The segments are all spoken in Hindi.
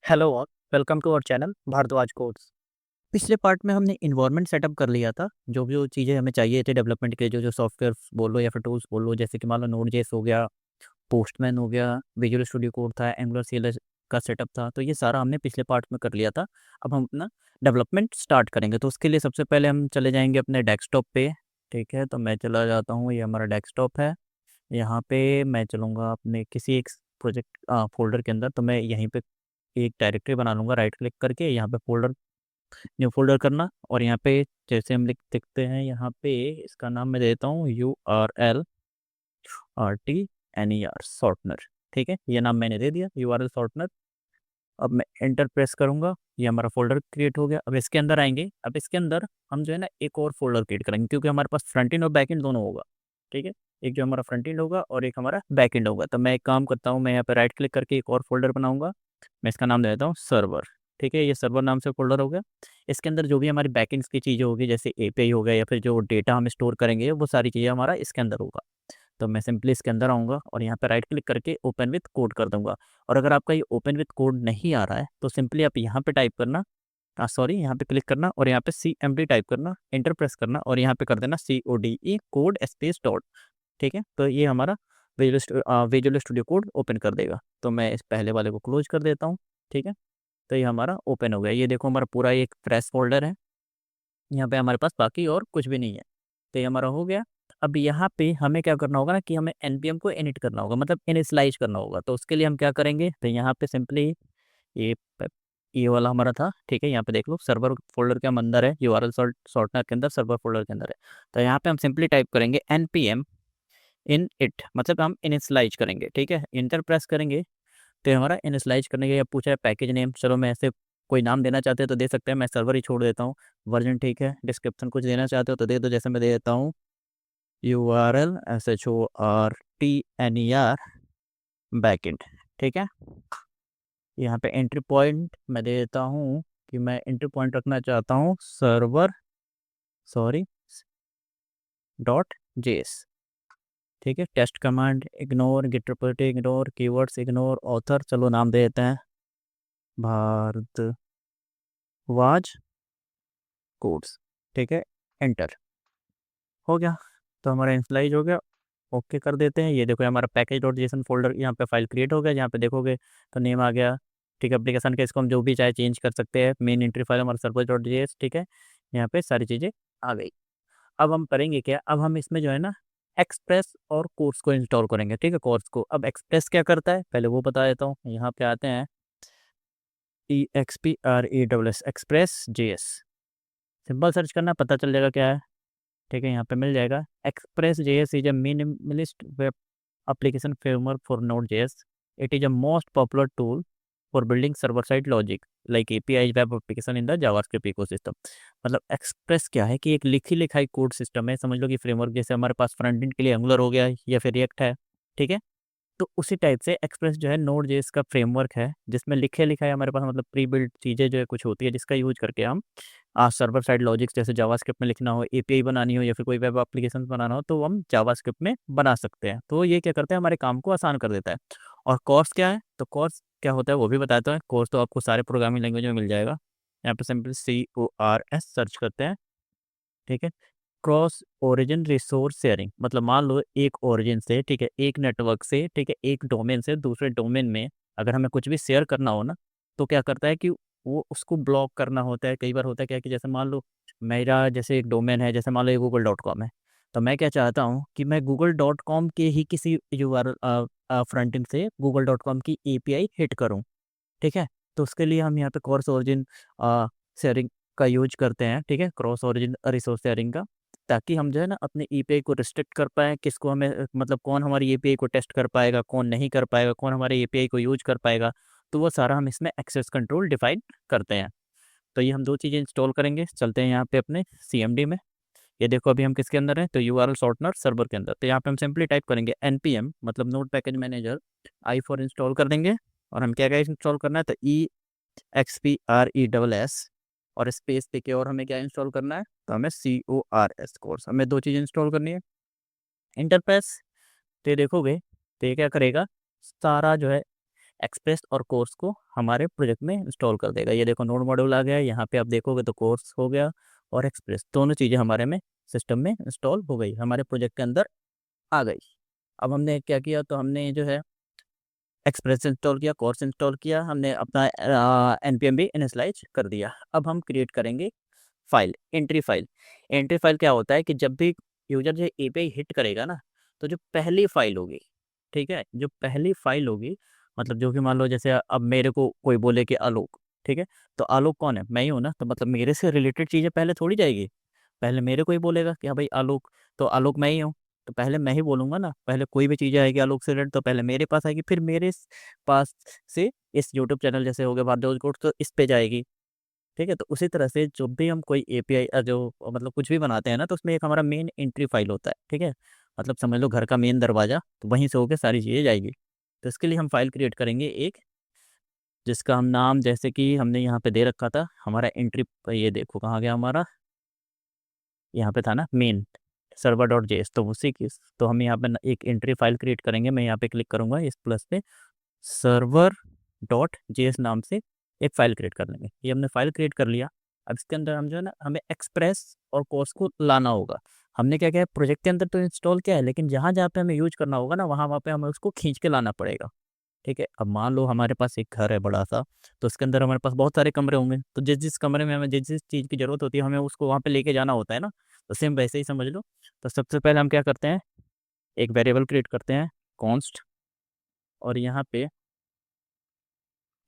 हेलो और welcome to our channel Bhardwaj codes. पिछले पार्ट में हमने इन्वायरमेंट सेटअप कर लिया था। जो चीज़ें हमें चाहिए थे डेवलपमेंट के, जो सॉफ्टवेयर बोल लो या फिर टूल्स बोल लो, जैसे कि मान लो नोड जेएस हो गया, पोस्टमैन हो गया, विजुअल स्टूडियो कोड था, एंगुलर सीएलएस का सेटअप था। तो ये सारा हमने पिछले पार्ट में कर लिया था। अब हम अपना डेवलपमेंट स्टार्ट करेंगे। तो उसके लिए सबसे पहले हम चले जाएंगे अपने डेस्कटॉप पे। ठीक है, तो मैं चला जाता हूँ, ये हमारा डेस्कटॉप है। यहाँ पे मैं चलूँगा अपने किसी एक प्रोजेक्ट फोल्डर के अंदर। तो मैं यहीं पे एक डायरेक्टरी बना लूँगा, राइट क्लिक करके यहाँ पे फोल्डर, न्यू फोल्डर करना। और यहाँ पे जैसे हम लिख सकते हैं, यहाँ पे इसका नाम मैं देता हूँ URL शॉर्टनर। ठीक है, ये नाम मैंने दे दिया URL शॉर्टनर। अब मैं एंटर प्रेस करूँगा, ये हमारा फोल्डर क्रिएट हो गया। अब इसके अंदर आएंगे। अब इसके अंदर हम जो है ना एक और फोल्डर क्रिएट करेंगे, क्योंकि हमारे पास फ्रंट एंड और बैक एंड दोनों होगा। ठीक है, एक जो हमारा फ्रंट एंड होगा और एक हमारा बैक एंड होगा। तो मैं एक काम करता हूँ, मैं यहाँ पे राइट क्लिक करके एक और फोल्डर बनाऊंगा। मैं इसका नाम दे देता हूँ सर्वर। ठीक है, ये सर्वर नाम से फोल्डर हो गया। इसके अंदर जो भी हमारी बैकएंड्स की चीज़ें होगी, जैसे एपीआई हो गया या फिर जो डेटा हम स्टोर करेंगे, वो सारी चीज़ें हमारा इसके अंदर होगा। तो मैं सिंपली इसके अंदर आऊँगा और यहाँ पे राइट क्लिक करके ओपन विथ कोड कर दूँगा। और अगर आपका ये ओपन विथ कोड नहीं आ रहा है, तो सिंपली आप यहाँ पे टाइप करना, सॉरी, यहाँ पे क्लिक करना और यहाँ पे CMD टाइप करना, एंटर प्रेस करना और यहाँ पे कर देना CODE कोड स्पेस डॉट। ठीक है, तो ये हमारा विजुअल स्टूडियो कोड ओपन कर देगा। तो मैं इस पहले वाले को क्लोज कर देता हूँ। ठीक है, तो ये हमारा ओपन हो गया। ये देखो हमारा पूरा एक फ्रेश फोल्डर है, यहाँ पे हमारे पास बाकी और कुछ भी नहीं है। तो ये हमारा हो गया। अब यहाँ पे हमें क्या करना होगा ना, कि हमें npm को इनिट करना होगा, मतलब इनिशियलाइज करना होगा। तो उसके लिए हम क्या करेंगे, तो यहाँ पे सिंपली ये ये वाला हमारा था। ठीक है, यहाँ पे देख लो सर्वर फोल्डर के हम अंदर है, URL शॉर्टनर के अंदर सर्वर फोल्डर के अंदर है। तो यहाँ पे हम सिंपली टाइप करेंगे npm इन इट, मतलब हम इनिशियलाइज करेंगे। ठीक है, इंटर प्रेस करेंगे तो हमारा इनिशियलाइज करने के लिए पूछा है पैकेज नेम। चलो मैं ऐसे कोई नाम देना चाहते हो तो दे सकते हैं, मैं सर्वर ही छोड़ देता हूँ। वर्जन ठीक है, डिस्क्रिप्शन कुछ देना चाहते हो तो दे दो, जैसे मैं दे देता हूँ URL SHORTNER बैकएंड। ठीक है, यहाँ पे एंट्री पॉइंट मैं दे देता हूँ कि मैं एंट्री पॉइंट रखना चाहता हूँ सर्वर, सॉरी, .js। ठीक है, test command ignore, git repository ignore, keywords ignore, author चलो नाम दे देते हैं भारद्वाज कोड्स। ठीक है, एंटर हो गया। तो हमारा इनिशियलाइज हो गया। ओके कर देते हैं। ये देखो हमारा पैकेज डॉट जेसन फोल्डर यहाँ पे फाइल क्रिएट हो गया। यहाँ पे देखोगे तो नेम आ गया। ठीक है, एप्लीकेशन का इसको हम जो भी चाहे चेंज कर सकते हैं। मेन एंट्री फाइल हमारा सर्वर.js। ठीक है, यहाँ पे सारी चीज़ें आ गई। अब हम करेंगे क्या, अब हम इसमें जो है ना एक्सप्रेस और कोर्स को इंस्टॉल करेंगे। ठीक है, कोर्स को। अब एक्सप्रेस क्या करता है पहले वो बता देता हूँ। यहाँ पे आते हैं EXPRESS express JS, simple search करना पता चल जाएगा क्या है। ठीक है, यहाँ पे मिल जाएगा। Express JS is a minimalist web application framework for Node.js. It is a most popular tool for building server-side logic like API web application in the JavaScript ecosystem. मतलब एक्सप्रेस क्या है कि एक लिखी लिखाई कोड सिस्टम है। समझ लो कि फ्रेमवर्क, जैसे हमारे पास फ्रंट एंड के लिए एंगुलर हो गया या फिर रिएक्ट है। ठीक है, तो उसी टाइप से एक्सप्रेस जो है नोड जेएस का फ्रेमवर्क है, जिसमें लिखे लिखाई हमारे पास मतलब प्री बिल्ड चीज़ें जो है कुछ होती है, जिसका यूज करके हम सर्वर साइड लॉजिक्स जैसे जावास्क्रिप्ट में लिखना हो, एपीआई बनानी हो या फिर कोई वेब एप्लीकेशन बनाना हो, तो हम जावास्क्रिप्ट में बना सकते हैं। तो ये क्या करते हैं, हमारे काम को आसान कर देता है। और कोर्स क्या है, तो कोर्स क्या होता है वो भी बताता है। कोर्स तो आपको सारे प्रोग्रामिंग लैंग्वेज में मिल जाएगा। यहाँ पे सिंपल CORS सर्च करते हैं। ठीक है, क्रॉस ओरिजिन रिसोर्स शेयरिंग, मतलब मान लो एक ओरिजिन से, ठीक है, एक नेटवर्क से, ठीक है, एक डोमेन से दूसरे डोमेन में अगर हमें कुछ भी शेयर करना हो ना, तो क्या करता है कि वो उसको ब्लॉक करना होता है। कई बार होता है क्या कि जैसे मान लो मेरा जैसे एक डोमेन है, जैसे मान लो ये google.com है। तो मैं क्या चाहता हूँ कि मैं google.com के ही किसी URL फ्रंट एंड से google.com की API हिट करूँ। ठीक है, तो उसके लिए हम यहाँ पे क्रॉस ओरिजिन शेयरिंग का यूज करते हैं। ठीक है, क्रॉस ओरिजिन रिसोर्स शेयरिंग का, ताकि हम जो है ना अपने एपीआई को रिस्ट्रिक्ट कर पाएँ, किसको हमें मतलब कौन हमारी एपीआई को टेस्ट कर पाएगा, कौन नहीं कर पाएगा, कौन हमारे एपीआई को यूज कर पाएगा। तो वो सारा हम इसमें एक्सेस कंट्रोल डिफाइन करते हैं। तो ये हम दो चीज़ें इंस्टॉल करेंगे। चलते हैं यहाँ पे अपने CMD में। ये देखो अभी हम किसके अंदर हैं, तो URL शॉर्टनर सर्वर के अंदर। तो यहाँ पे हम सिंपली टाइप करेंगे npm, मतलब node package manager I for install कर देंगे। और हम क्या क्या इंस्टॉल करना है, तो EXPRESS और स्पेस देके, और हमें क्या इंस्टॉल करना है, तो हमें CORS कोर्स, हमें दो चीज़ें इंस्टॉल करनी है। इंटरप्रेस, तो ये देखोगे तो ये क्या करेगा, सारा जो है एक्सप्रेस और कोर्स को हमारे प्रोजेक्ट में इंस्टॉल कर देगा। ये देखो नोड मॉड्यूल आ गया है, यहाँ पे आप देखोगे तो कोर्स हो गया और एक्सप्रेस, दोनों चीज़ें हमारे में सिस्टम में इंस्टॉल हो गई, हमारे प्रोजेक्ट के अंदर आ गई। अब हमने क्या किया, तो हमने जो है एक्सप्रेस इंस्टॉल किया, कोर्स इंस्टॉल किया, हमने अपना npm भी इनिशियलाइज कर दिया। अब हम क्रिएट करेंगे file, entry file. Entry file क्या होता है कि जब भी यूजर जो एपीआई हिट करेगा ना, तो जो पहली फाइल होगी, ठीक है, जो पहली फाइल होगी, मतलब जो कि मान लो जैसे अब मेरे को कोई बोले कि आलोक, ठीक है, तो आलोक कौन है, मैं ही हूँ ना, तो मतलब मेरे से रिलेटेड चीज़ें पहले थोड़ी जाएगी, पहले मेरे को ही बोलेगा कि हाँ भाई आलोक, तो आलोक मैं ही हूँ, तो पहले मैं ही बोलूँगा ना, पहले कोई भी चीज़ आएगी आलोक से रिलेटेड तो पहले मेरे पास आएगी, फिर मेरे पास से इस यूट्यूब चैनल जैसे हो गया भारद्वाज कोड, तो इस पे जाएगी, ठीक है। तो उसी तरह से जब भी हम कोई एपीआई जो मतलब कुछ भी बनाते हैं ना, तो उसमें एक हमारा मेन एंट्री फाइल होता है, ठीक है, मतलब समझ लो घर का मेन दरवाज़ा, तो वहीं से होकर सारी चीज़ें जाएगी। तो इसके लिए हम फाइल क्रिएट करेंगे एक, जिसका हम नाम जैसे कि हमने यहाँ पे दे रखा था हमारा एंट्री, ये देखो कहाँ गया हमारा, यहाँ पे था ना मेन सर्वर डॉट जेएस, तो उसी की, तो हम यहाँ पे एक एंट्री फाइल क्रिएट करेंगे। मैं यहाँ पे क्लिक करूँगा इस प्लस पे, सर्वर डॉट जेएस नाम से एक फ़ाइल क्रिएट कर लेंगे। ये हमने फ़ाइल क्रिएट कर लिया। अब इसके अंदर हम जो है ना, हमें एक्सप्रेस और कोर्स को लाना होगा। हमने क्या किया है, प्रोजेक्ट के अंदर तो इंस्टॉल किया है, लेकिन जहाँ जहाँ पे हमें यूज करना होगा ना, वहाँ वहाँ पे हमें उसको खींच के लाना पड़ेगा, ठीक है। अब मान लो हमारे पास एक घर है बड़ा सा, तो उसके अंदर हमारे पास बहुत सारे कमरे होंगे, तो जिस जिस कमरे में हमें जिस जिस चीज़ की ज़रूरत होती है, हमें उसको वहाँ पे लेके जाना होता है ना, तो सेम वैसे ही समझ लो। तो सबसे पहले हम क्या करते हैं, एक वेरिएबल क्रिएट करते हैं कॉन्स्ट, और यहाँ पे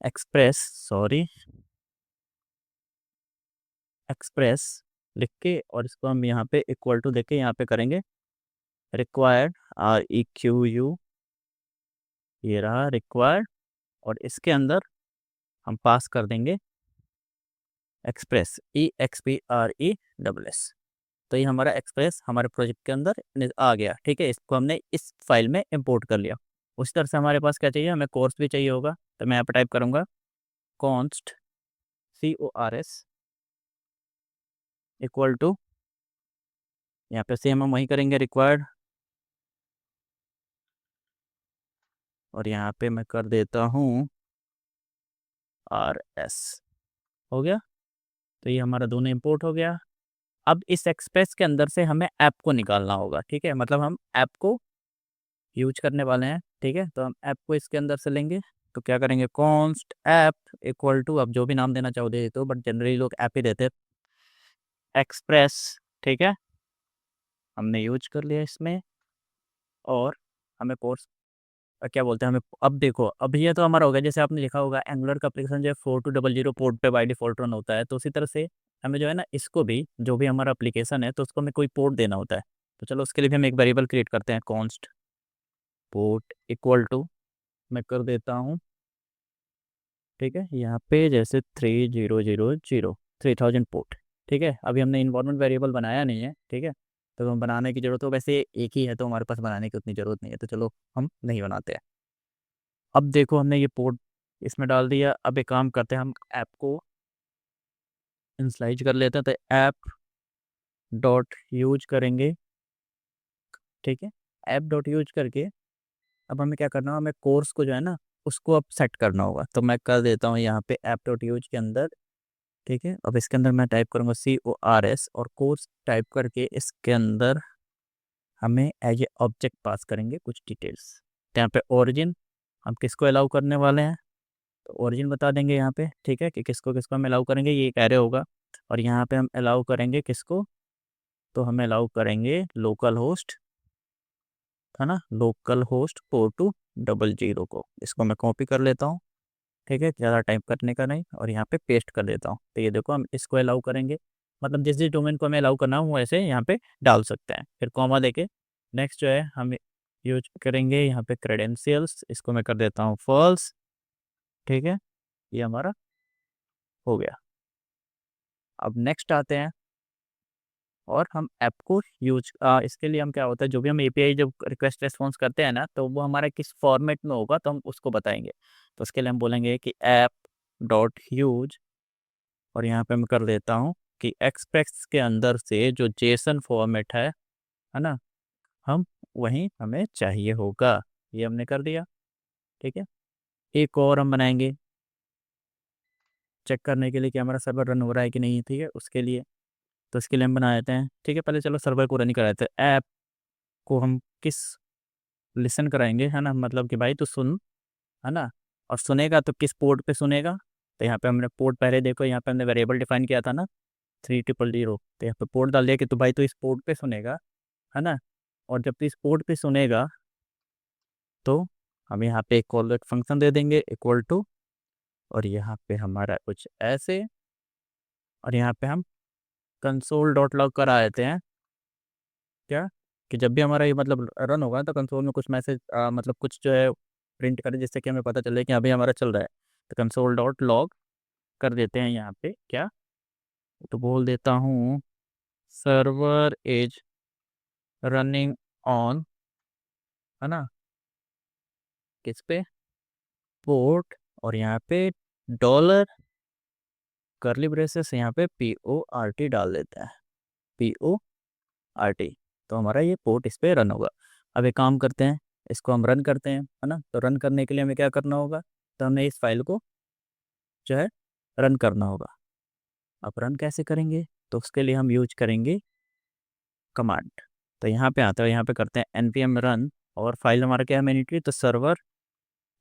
एक्सप्रेस, सॉरी, एक्सप्रेस लिख के, और इसको हम यहाँ पे इक्वल टू देके यहाँ पे करेंगे रिक्वायर्ड, REQU, ये रहा रिक्वायर्ड, और इसके अंदर हम पास कर देंगे एक्सप्रेस, EXPRESS। तो ये हमारा एक्सप्रेस हमारे प्रोजेक्ट के अंदर आ गया, ठीक है। इसको हमने इस फाइल में इंपोर्ट कर लिया। उस तरह से हमारे पास क्या चाहिए, हमें कोर्स भी चाहिए होगा, तो मैं यहाँ पर टाइप करूँगा कॉन्स्ट CORS इक्वल टू, यहाँ पे सेम हम वही करेंगे रिक्वायर्ड, और यहाँ पे मैं कर देता हूँ RS, हो गया। तो ये हमारा दोनों इंपोर्ट हो गया। अब इस एक्सप्रेस के अंदर से हमें ऐप को निकालना होगा, ठीक है, मतलब हम ऐप को यूज करने वाले हैं, ठीक है। तो हम ऐप को इसके अंदर से लेंगे, तो क्या करेंगे, कॉन्स्ट ऐप इक्वल टू, अब जो भी नाम देना चाहो दे देते हो, बट जनरली लोग ऐप ही देते हैं, एक्सप्रेस, ठीक है, हमने यूज कर लिया इसमें। और हमें कोर्स क्या बोलते हैं, हमें अब देखो, अब ये तो हमारा हो गया, जैसे आपने लिखा होगा एंगुलर का एप्लीकेशन जो है 4200 पोर्ट पे बाय डिफॉल्ट रन होता है, तो उसी तरह से हमें जो है ना, इसको भी जो भी हमारा एप्लीकेशन है, तो उसको हमें कोई पोर्ट देना होता है। तो चलो उसके लिए भी हम एक वेरिएबल क्रिएट करते हैं, कॉन्स्ट पोर्ट इक्वल टू, मैं कर देता हूँ, ठीक है, यहाँ पे जैसे 3000 पोर्ट, ठीक है। अभी हमने इन्वायरमेंट वेरिएबल बनाया नहीं है, ठीक है, तो हम बनाने की जरूरत हो, वैसे एक ही है तो हमारे पास बनाने की उतनी ज़रूरत नहीं है, तो चलो हम नहीं बनाते हैं। अब देखो हमने ये पोर्ट इसमें डाल दिया। अब एक काम करते हैं, हम ऐप को इनिशियलाइज कर लेते हैं, तो ऐप डॉट यूज करेंगे, ठीक है, ऐप डॉट यूज करके अब हमें क्या करना होगा, हमें कोर्स को जो है ना, उसको अब सेट करना होगा। तो मैं कर देता हूँ यहाँ पे ऐप डॉट यूज के अंदर, ठीक है। अब इसके अंदर मैं टाइप करूँगा CORS, और कोर्स टाइप करके इसके अंदर हमें एज ए ऑब्जेक्ट पास करेंगे कुछ डिटेल्स। तो यहाँ पे ओरिजिन हम किसको अलाउ करने वाले हैं, तो ओरिजिन बता देंगे यहाँ पे, ठीक है, कि किसको किसको हम अलाउ करेंगे, ये एक एरे होगा। और यहाँ पे हम अलाउ करेंगे किसको, तो हम अलाउ करेंगे लोकल होस्ट, है ना, लोकल होस्ट 4200 को। इसको मैं कॉपी कर लेता हूँ, ठीक है, ज़्यादा टाइप करने का नहीं, और यहाँ पे पेस्ट कर देता हूँ। तो ये देखो हम इसको अलाउ करेंगे, मतलब जिस जिस डोमेन को हमें अलाउ करना हो वो ऐसे यहाँ पे डाल सकते हैं, फिर कॉमा देके नेक्स्ट जो है हम यूज करेंगे यहाँ पे क्रेडेंशियल्स, इसको मैं कर देता हूँ फॉल्स, ठीक है, ये हमारा हो गया। अब नेक्स्ट आते हैं, और हम ऐप को यूज इसके लिए हम क्या होता है, जो भी हम एपीआई जब रिक्वेस्ट रेस्पॉन्स करते हैं ना, तो वो हमारा किस फॉर्मेट में होगा तो हम उसको बताएंगे। तो उसके लिए हम बोलेंगे कि ऐप डॉट यूज, और यहाँ पे मैं कर देता हूँ कि एक्सप्रेस के अंदर से जो जेसन फॉर्मेट है ना, हम वहीं हमें चाहिए होगा, ये हमने कर दिया, ठीक है। एक और हम बनाएंगे चेक करने के लिए कि हमारा सर्वर रन हो रहा है कि नहीं, ठीक है, उसके लिए। तो इसके लिए हम बना देते हैं, ठीक है। पहले चलो सर्वर को रन ही कराते हैं। ऐप को हम किस लिसन कराएंगे, है ना, मतलब कि भाई तू सुन, है ना। और सुनेगा तो किस पोर्ट पे सुनेगा, तो यहाँ पे हमने पोर्ट पहले देखो, यहाँ पे हमने वेरिएबल डिफाइन किया था ना 3000, तो यहाँ पे पोर्ट डाल दिया कि तो भाई तो इस पोर्ट पे सुनेगा, है ना। और जब तो इस पोर्ट पे सुनेगा तो हम यहाँ पे एक कॉल फंक्शन दे देंगे इक्वल टू, और यहाँ पे हमारा कुछ ऐसे, और यहाँ पे हम कंसोल डॉट लॉग करा देते हैं क्या, कि जब भी हमारा ये मतलब रन होगा तो कंसोल में कुछ मैसेज मतलब कुछ जो है प्रिंट करे, जिससे कि हमें पता चले कि अभी हमारा चल रहा है। तो कंसोल डॉट लॉग कर देते हैं यहाँ पे क्या, तो बोल देता हूँ सर्वर इज रनिंग ऑन, है ना, किस पे, पोर्ट, और यहाँ पे डॉलर करली ब्रेसेस, यहाँ पे PORT डाल देते हैं, PORT। तो हमारा ये पोर्ट इस पे रन होगा। अब एक काम करते हैं, इसको हम रन करते हैं, है ना। तो रन करने के लिए हमें क्या करना होगा, तो हमें इस फाइल को जो है रन करना होगा। अब रन कैसे करेंगे, तो उसके लिए हम यूज करेंगे कमांड। तो यहाँ पे आते हैं, यहाँ पे करते हैं npm रन, और फाइल हमारा क्या है मैनिटरी, तो server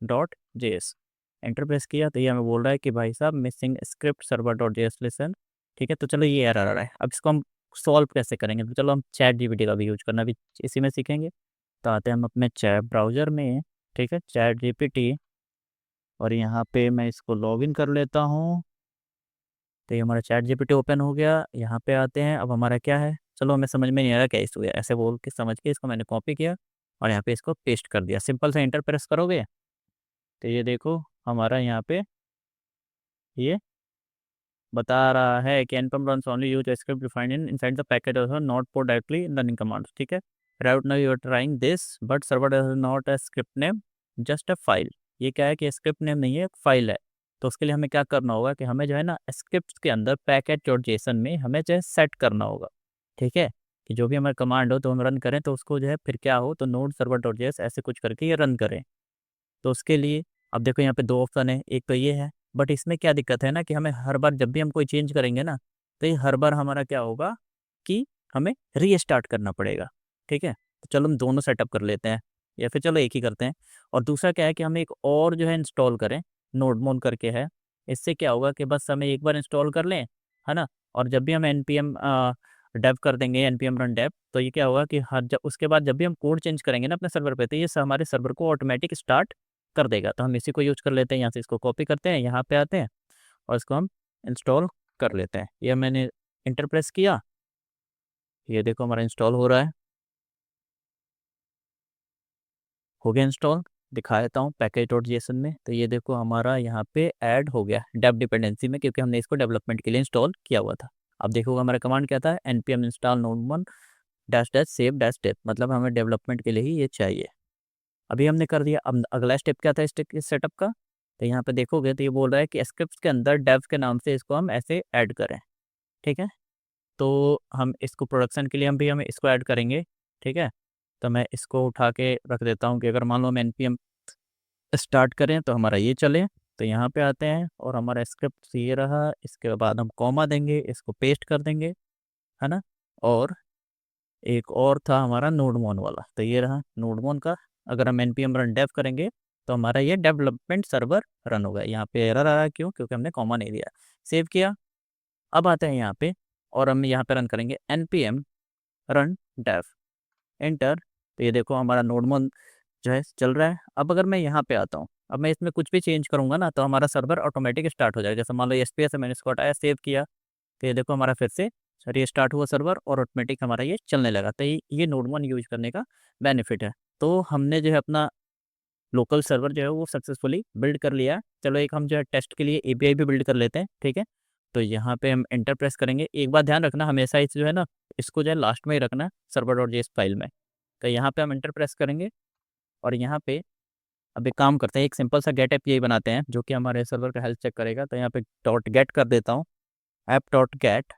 dot JS. Enter press किया तो ये हमें बोल रहा है कि भाई साहब missing script server dot JS listen, ठीक है। तो चलो ये एरर आ रहा है, अब इसको हम सॉल्व कैसे करेंगे, तो चलो हम चैट जीपीटी का भी यूज करना भी इसी में सीखेंगे। तो आते हैं हम अपने चैट ब्राउज़र में, ठीक है, चैट जीपीटी, और यहाँ पे मैं इसको लॉगिन कर लेता हूँ। तो ये हमारा चैट जीपीटी ओपन हो गया। यहाँ पे आते हैं, अब हमारा क्या है, चलो हमें समझ में नहीं आ रहा क्या इशू है, ऐसे बोल के समझ के इसको मैंने कॉपी किया और यहाँ पे इसको पेस्ट कर दिया। सिंपल सा इंटर प्रेस करोगे तो ये देखो हमारा यहाँ पे ये बता रहा है कि npm runs only use a script defined in inside the package also not put directly in running commands, ठीक है। right now you are trying this but server is not a script name just a file। ये क्या है कि स्क्रिप्ट नेम नहीं है, फाइल है। तो उसके लिए हमें क्या करना होगा कि हमें जो है ना स्क्रिप्ट के अंदर पैकेज डॉट जेसन में हमें जो है सेट करना होगा, ठीक है, कि जो भी हमारा कमांड हो तो हम रन करें तो उसको जो है फिर क्या हो, तो नोड सर्वर डॉट जेएस ऐसे कुछ करके ये रन करें। तो उसके लिए अब देखो यहाँ पे दो ऑप्शन है, एक तो ये है, बट इसमें क्या दिक्कत है ना कि हमें हर बार जब भी हम कोई चेंज करेंगे ना, तो ये हर बार हमारा क्या होगा कि हमें रीस्टार्ट करना पड़ेगा, ठीक है। तो चलो हम दोनों सेटअप कर लेते हैं, या फिर चलो एक ही करते हैं। और दूसरा क्या है कि हमें एक और जो है इंस्टॉल करें, नोडमोन करके है। इससे क्या होगा कि बस हमें एक बार इंस्टॉल कर लें, है ना, और जब भी हम npm डेव कर देंगे, npm रन डेव, तो ये क्या होगा कि हर जब उसके बाद जब भी हम कोड चेंज करेंगे ना अपने सर्वर पे, तो ये हमारे सर्वर को ऑटोमेटिक स्टार्ट कर देगा। तो हम इसी को यूज कर लेते हैं, यहाँ से इसको कॉपी करते हैं, यहाँ पे आते हैं और इसको हम इंस्टॉल कर लेते हैं। ये मैंने इंटर प्रेस किया, ये देखो हमारा इंस्टॉल हो रहा है, हो गया इंस्टॉल। दिखा देता हूँ पैकेज डॉट जेसन में, तो ये देखो हमारा यहाँ पे ऐड हो गया डेव डिपेंडेंसी में, क्योंकि हमने इसको डेवलपमेंट के लिए इंस्टॉल किया हुआ था। अब देखो हमारा कमांड क्या था, npm install node1 dash dash save dash dev, मतलब हमें डेवलपमेंट के लिए ही ये चाहिए। अभी हमने कर दिया। अब अगला स्टेप क्या था इस सेटअप का, तो यहाँ पे देखोगे तो ये बोल रहा है कि स्क्रिप्ट के अंदर डेव के नाम से इसको हम ऐसे ऐड करें, ठीक है। तो हम इसको प्रोडक्शन के लिए हमें इसको ऐड करेंगे, ठीक है। तो मैं इसको उठा के रख देता हूँ कि अगर मान लो हम npm स्टार्ट करें तो हमारा ये चले। तो यहाँ पे आते हैं और हमारा स्क्रिप्ट ये रहा, इसके बाद हम कॉमा देंगे, इसको पेस्ट कर देंगे, है ना। और एक और था हमारा नोडमोन वाला, तो ये रहा नोडमोन का। अगर हम npm रन डेव करेंगे तो हमारा ये डेवलपमेंट सर्वर रन होगा। यहाँ पे एरर आ रहा है, क्यों, क्योंकि हमने कॉमा नहीं दिया। सेव किया, अब आते हैं यहाँ पे और हम यहाँ पे रन करेंगे npm रन डेव, एंटर। तो ये देखो हमारा नोडमोन जो है चल रहा है। अब अगर मैं यहाँ पे आता हूँ, अब मैं इसमें कुछ भी चेंज करूँगा ना, तो हमारा सर्वर ऑटोमेटिक स्टार्ट हो जाएगा। जैसे मान लो SPS है, मैंने इसको हटाया, सेव किया, तो ये देखो हमारा फिर से रीस्टार्ट हुआ सर्वर और ऑटोमेटिक हमारा ये चलने लगा। तो ये नोड1 यूज करने का बेनिफिट है। तो हमने जो है अपना लोकल सर्वर जो है वो सक्सेसफुली बिल्ड कर लिया। चलो एक हम जो है टेस्ट के लिए API भी बिल्ड कर लेते हैं, ठीक है। तो यहाँ पे हम एंटर प्रेस करेंगे। एक बात ध्यान रखना, हमेशा इस जो है ना इसको जो है लास्ट में ही रखना सर्वर डॉट जेएस फाइल में। तो यहाँ पे हम एंटर प्रेस करेंगे और यहाँ पे अब एक काम करते हैं, एक सिंपल सा गेट API बनाते हैं जो कि हमारे सर्वर का हेल्थ चेक करेगा। तो यहाँ पे डॉट गेट कर देता हूँ, ऐप डॉट गेट।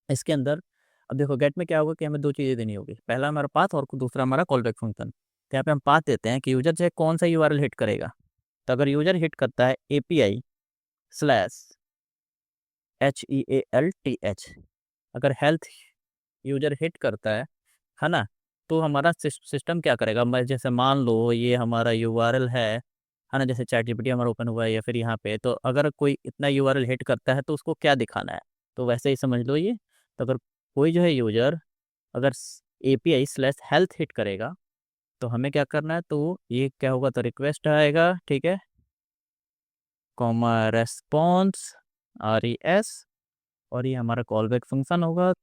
इसके अंदर अब देखो गेट में क्या होगा कि हमें दो चीज़ें देनी होगी, पहला हमारा पाथ और दूसरा हमारा कॉल बैक फंक्शन। तो यहाँ पे हम पाथ देते हैं कि यूजर जो है कौन सा URL हिट करेगा, तो अगर यूजर हिट करता है API/HEALTH, अगर हेल्थ यूजर हिट करता है ना, तो हमारा सिस्टम क्या करेगा। जैसे मान लो ये हमारा यूआरएल है ना, जैसे ChatGPT हमारा ओपन हुआ है या फिर यहाँ पे, तो अगर कोई इतना यूआरएल हिट करता है तो उसको क्या दिखाना है, तो वैसे ही समझ लो ये। तो अगर कोई जो है यूजर अगर API/हेल्थ हिट करेगा तो हमें क्या करना है, तो ये क्या होगा, तो रिक्वेस्ट आएगा, ठीक है, कॉमा रेस्पॉन्स RES, और ये हमारा कॉल बैक फंक्शन होगा।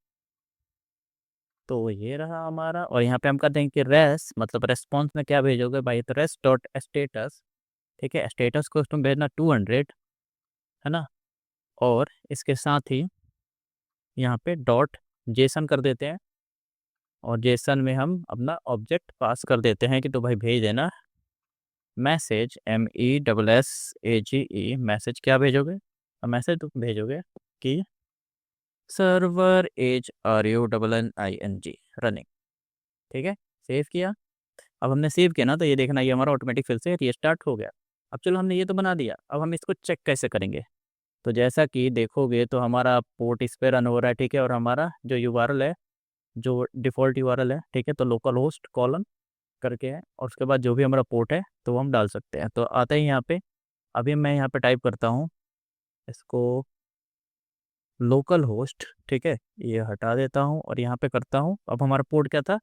तो ये रहा हमारा, और यहाँ पे हम कहते हैं कि रेस मतलब रेस्पॉन्स में क्या भेजोगे भाई, तो रेस डॉट स्टेटस, ठीक है, स्टेटस को तुम भेजना 200, है ना, और इसके साथ ही यहाँ पे डॉट जेसन कर देते हैं, और जेसन में हम अपना ऑब्जेक्ट पास कर देते हैं कि तो भाई भेज देना मैसेज, MESSAGE, मैसेज क्या भेजोगे, मैसेज तुम भेजोगे कि सर्वर एज RUNNING रनिंग, ठीक है, सेव किया। अब हमने सेव किया ना, तो ये देखना ये हमारा ऑटोमेटिक फिर से रीस्टार्ट हो गया। अब चलो हमने ये तो बना दिया, अब हम इसको चेक कैसे करेंगे, तो जैसा कि देखोगे तो हमारा पोर्ट इस पर रन हो रहा है, ठीक है, और हमारा जो यूआरएल है, जो डिफ़ॉल्ट यूआरएल है, ठीक है, तो लोकल होस्ट कॉलन करके है, और उसके बाद जो भी हमारा पोर्ट है तो वो हम डाल सकते हैं। तो आते ही यहाँ पे, अभी मैं यहाँ पे टाइप करता हूँ इसको लोकल होस्ट, ठीक है, ये हटा देता हूँ और यहाँ पे करता हूँ। अब हमारा पोर्ट क्या था,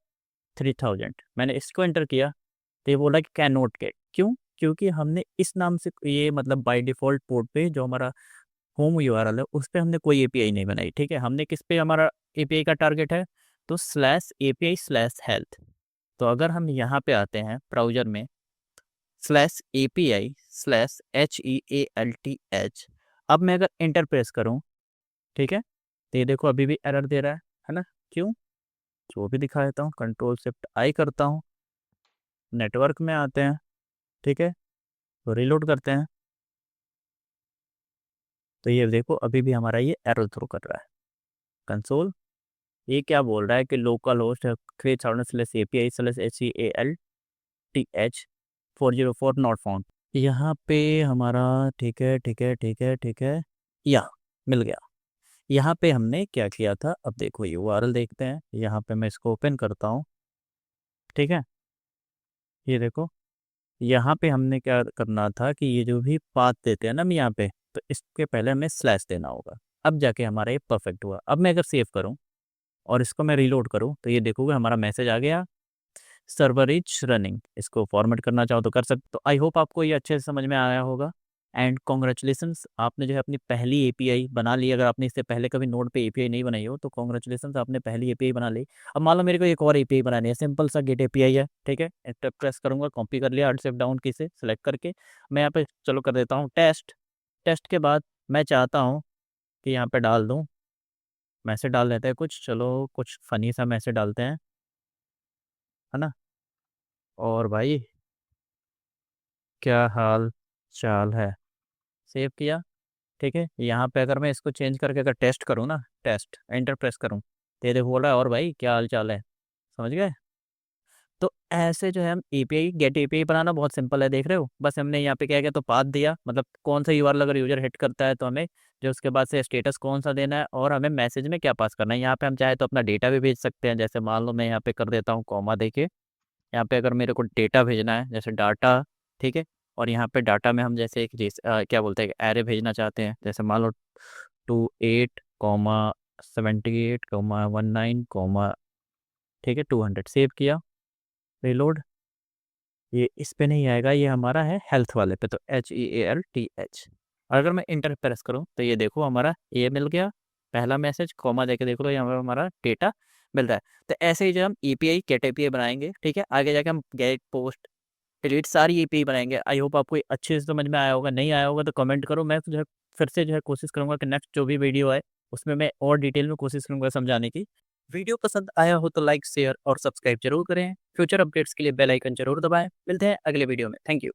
3000, मैंने इसको एंटर किया तो ये बोला कि कैन नॉट गेट, क्यों, क्योंकि हमने इस नाम से ये मतलब बाय डिफ़ॉल्ट पोर्ट पे जो हमारा होम यूआरएल है उस पर हमने कोई API नहीं बनाई, ठीक है, हमने किस पे हमारा API का टारगेट है, तो /API/health। तो अगर हम यहाँ पे आते हैं ब्राउज़र में /API/HEALTH, अब मैं अगर एंटर प्रेस करूँ, ठीक है, तो ये देखो अभी भी एरर दे रहा है ना, क्यों, जो भी दिखा देता हूँ, Ctrl+Shift+I करता हूँ, नेटवर्क में आते हैं, ठीक है, तो रीलोड करते हैं, तो ये देखो अभी भी हमारा ये एरर थ्रो कर रहा है कंसोल। ये क्या बोल रहा है कि local host 3000/API/HEALTH 404 not found, यहाँ पे हमारा, ठीक है ठीक है ठीक है ठीक है, या मिल गया। यहाँ पे हमने क्या किया था, अब देखो यूआरएल देखते हैं, यहाँ पे मैं इसको ओपन करता हूँ, ठीक है, ये देखो यहाँ पे हमने क्या करना था कि ये जो भी पाथ देते हैं ना हम यहाँ पे, तो इसके पहले हमें स्लैश देना होगा, अब जाके हमारा ये परफेक्ट हुआ। अब मैं अगर सेव करूँ और इसको मैं रीलोड करूँ तो ये देखोगे हमारा मैसेज आ गया, सर्वर इज रनिंग। इसको फॉर्मेट करना चाहो तो कर सकते। तो आई होप आपको ये अच्छे से समझ में आया होगा, एंड कॉन्ग्रेचुलेसन्स, आपने जो है अपनी पहली API बना ली। अगर आपने इससे पहले कभी नोड पे API नहीं बनाई हो तो कॉन्ग्रेचुलेसन्स, आपने पहली API बना ली। अब मान लो मेरे को एक और API बनानी है, सिंपल सा गेट API है, ठीक है, एंटर प्रेस करूँगा, कॉपी कर लिया, Alt Shift डाउन की से सेलेक्ट करके मैं यहाँ पे चलो कर देता हूँ टेस्ट। टेस्ट के बाद मैं चाहता हूँ कि यहाँ पे डाल दूँ, मैसेज डाल देते हैं कुछ, चलो कुछ फ़नी सा मैसेज डालते हैं, है ना, और भाई क्या हाल चाल है, सेव किया, ठीक है। यहाँ पे अगर मैं इसको चेंज करके अगर टेस्ट करूँ ना, टेस्ट एंटर प्रेस करूँ, तो ये देखो बोल रहा है और भाई क्या हाल चाल है, समझ गए। तो ऐसे जो है हम API गेट API बनाना बहुत सिंपल है, देख रहे हो, बस हमने यहाँ पे क्या किया, तो पाथ दिया, मतलब कौन सा यूआरएल अगर यूजर हिट करता है तो हमें जो उसके बाद से स्टेटस कौन सा देना है, और हमें मैसेज में क्या पास करना है। यहाँ पे हम चाहे तो अपना डेटा भी भेज सकते हैं, जैसे मान लो मैं यहाँ पे कर देता हूँ कॉमा देके, यहाँ पे अगर मेरे को डेटा भेजना है जैसे डाटा, ठीक है, और यहाँ पे डाटा में हम जैसे एक क्या बोलते हैं एरे भेजना चाहते हैं, जैसे मान लो 28,78,19, ठीक है, 200, सेव किया, रीलोड। ये इस पे नहीं आएगा, ये हमारा है हेल्थ वाले पे, तो HEALTH। अगर मैं इंटर प्रेस करूँ तो ये देखो हमारा ये मिल गया, पहला मैसेज, कॉमा देके देख लो यहाँ पर हमारा डेटा मिल रहा है। तो ऐसे ही जो हम API गेट API बनाएंगे, ठीक है, आगे जाके हम गेट पोस्ट डिलीट सारी API बनाएंगे। आई होप आपको अच्छे से समझ में आया होगा, नहीं आया होगा तो कमेंट करो, मैं जो है फिर से जो है कोशिश करूँगा कि नेक्स्ट जो भी वीडियो आए उसमें मैं और डिटेल में कोशिश करूँगा समझाने की। वीडियो पसंद आया हो तो लाइक शेयर और सब्सक्राइब जरूर करें। फ्यूचर अपडेट्स के लिए बेल आइकन जरूर दबाएं। मिलते हैं अगले वीडियो में, थैंक यू।